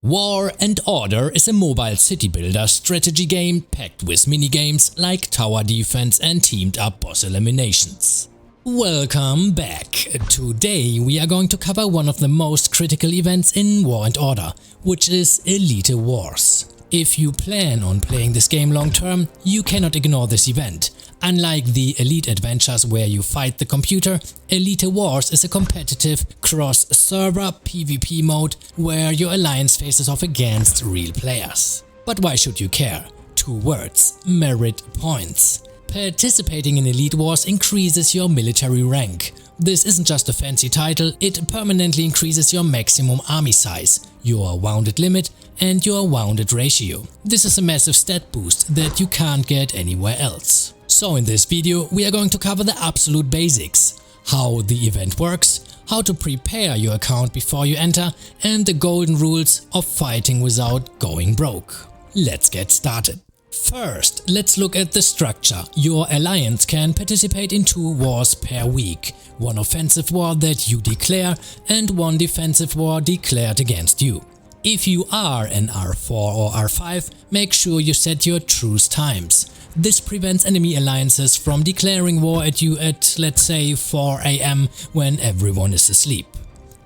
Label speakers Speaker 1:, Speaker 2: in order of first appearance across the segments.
Speaker 1: War and Order is a mobile city builder strategy game packed with minigames like tower defense and teamed up boss eliminations. Welcome back! Today we are going to cover one of the most critical events in War and Order, which is Elite Wars. If you plan on playing this game long term, you cannot ignore this event. Unlike the Elite adventures where you fight the computer, Elite Wars is a competitive cross-server PvP mode where your alliance faces off against real players. But why should you care? 2 words: merit points. Participating in Elite Wars increases your military rank. This isn't just a fancy title, it permanently increases your maximum army size, your wounded limit and your wounded ratio. This is a massive stat boost that you can't get anywhere else. So in this video we are going to cover the absolute basics, how the event works, how to prepare your account before you enter, and the golden rules of fighting without going broke. Let's get started. First, let's look at the structure. Your alliance can participate in 2 wars per week, one offensive war that you declare and one defensive war declared against you. If you are an R4 or R5, make sure you set your truce times. This prevents enemy alliances from declaring war at you at, let's say, 4 AM when everyone is asleep.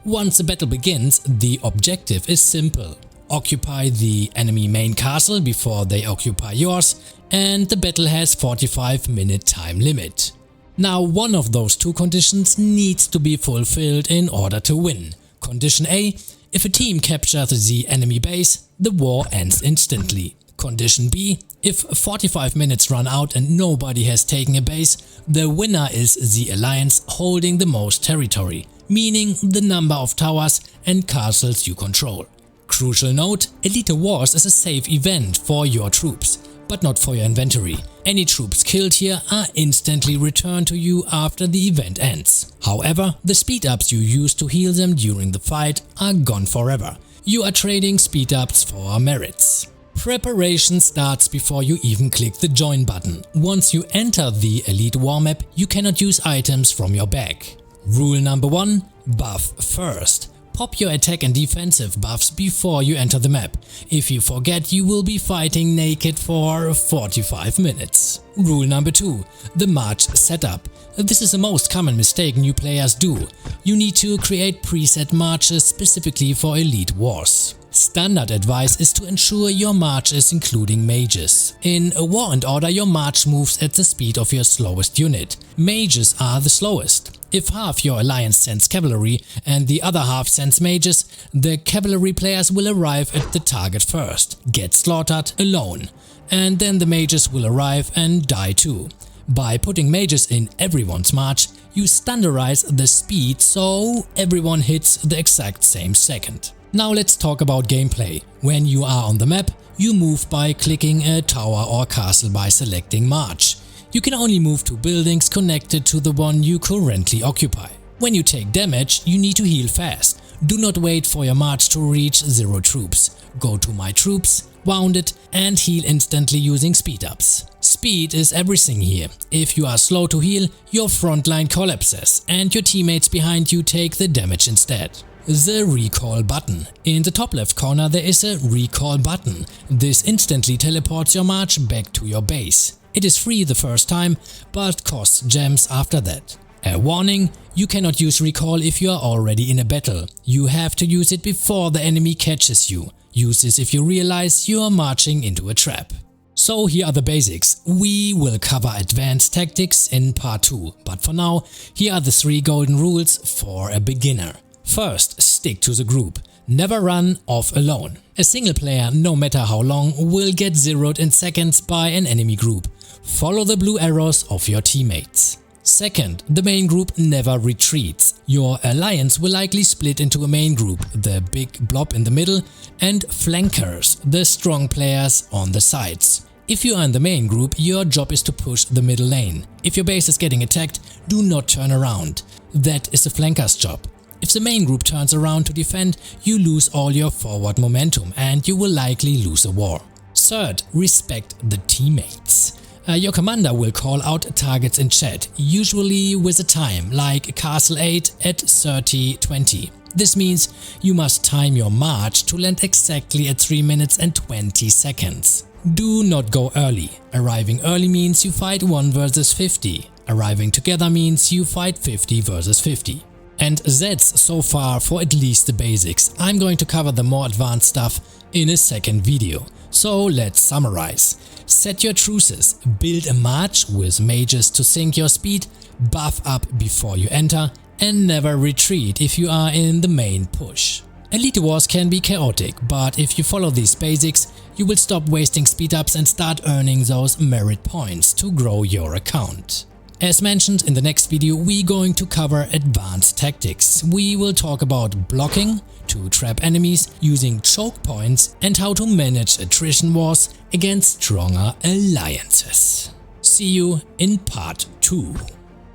Speaker 1: Once the battle begins, the objective is simple. Occupy the enemy main castle before they occupy yours, and the battle has 45-minute time limit. Now, one of those 2 conditions needs to be fulfilled in order to win. Condition A: if a team captures the enemy base, the war ends instantly. Condition B: if 45 minutes run out and nobody has taken a base, the winner is the alliance holding the most territory, meaning the number of towers and castles you control. Crucial note: Elite Wars is a safe event for your troops, but not for your inventory. Any troops killed here are instantly returned to you after the event ends. However, the speed ups you used to heal them during the fight are gone forever. You are trading speed ups for merits. Preparation starts before you even click the join button. Once you enter the Elite War map, you cannot use items from your bag. Rule number 1: buff first. Pop your attack and defensive buffs before you enter the map. If you forget, you will be fighting naked for 45 minutes. Rule number 2: the march setup. This is the most common mistake new players do. You need to create preset marches specifically for Elite Wars. Standard advice is to ensure your marches including mages. In War and Order, your march moves at the speed of your slowest unit. Mages are the slowest. If half your alliance sends cavalry and the other half sends mages, the cavalry players will arrive at the target first, get slaughtered alone, and then the mages will arrive and die too. By putting mages in everyone's march, you standardize the speed so everyone hits the exact same second. Now let's talk about gameplay. When you are on the map, you move by clicking a tower or castle by selecting march. You can only move to buildings connected to the one you currently occupy. When you take damage, you need to heal fast. Do not wait for your march to reach 0 troops. Go to My Troops, Wounded, and heal instantly using speed ups. Speed is everything here. If you are slow to heal, your front line collapses and your teammates behind you take the damage instead. The recall button. In the top left corner there is a recall button. This instantly teleports your march back to your base. It is free the first time, but costs gems after that. A warning: you cannot use recall if you are already in a battle. You have to use it before the enemy catches you. Use this if you realize you are marching into a trap. So here are the basics. We will cover advanced tactics in part 2, but for now, here are the 3 golden rules for a beginner. First, stick to the group. Never run off alone. A single player, no matter how long, will get zeroed in seconds by an enemy group. Follow the blue arrows of your teammates. Second, the main group never retreats. Your alliance will likely split into a main group, the big blob in the middle, and flankers, the strong players on the sides. If you are in the main group, your job is to push the middle lane. If your base is getting attacked, do not turn around. That is the flanker's job. If the main group turns around to defend, you lose all your forward momentum and you will likely lose a war. Third, respect the teammates. Your commander will call out targets in chat, usually with a time, like Castle 8 at 30:20. This means you must time your march to land exactly at 3 minutes and 20 seconds. Do not go early. Arriving early means you fight 1 versus 50. Arriving together means you fight 50 versus 50. And that's so far for at least the basics. I'm going to cover the more advanced stuff in a second video. So let's summarize. Set your truces, build a march with mages to sync your speed, buff up before you enter, and never retreat if you are in the main push. Elite Wars can be chaotic, but if you follow these basics, you will stop wasting speed ups and start earning those merit points to grow your account. As mentioned in the next video, we're going to cover advanced tactics. We will talk about blocking, to trap enemies, using choke points, and how to manage attrition wars against stronger alliances. See you in part 2.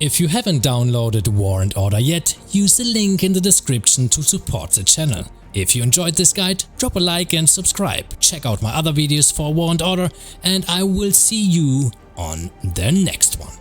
Speaker 1: If you haven't downloaded War and Order yet, use the link in the description to support the channel. If you enjoyed this guide, drop a like and subscribe. Check out my other videos for War and Order, and I will see you on the next one.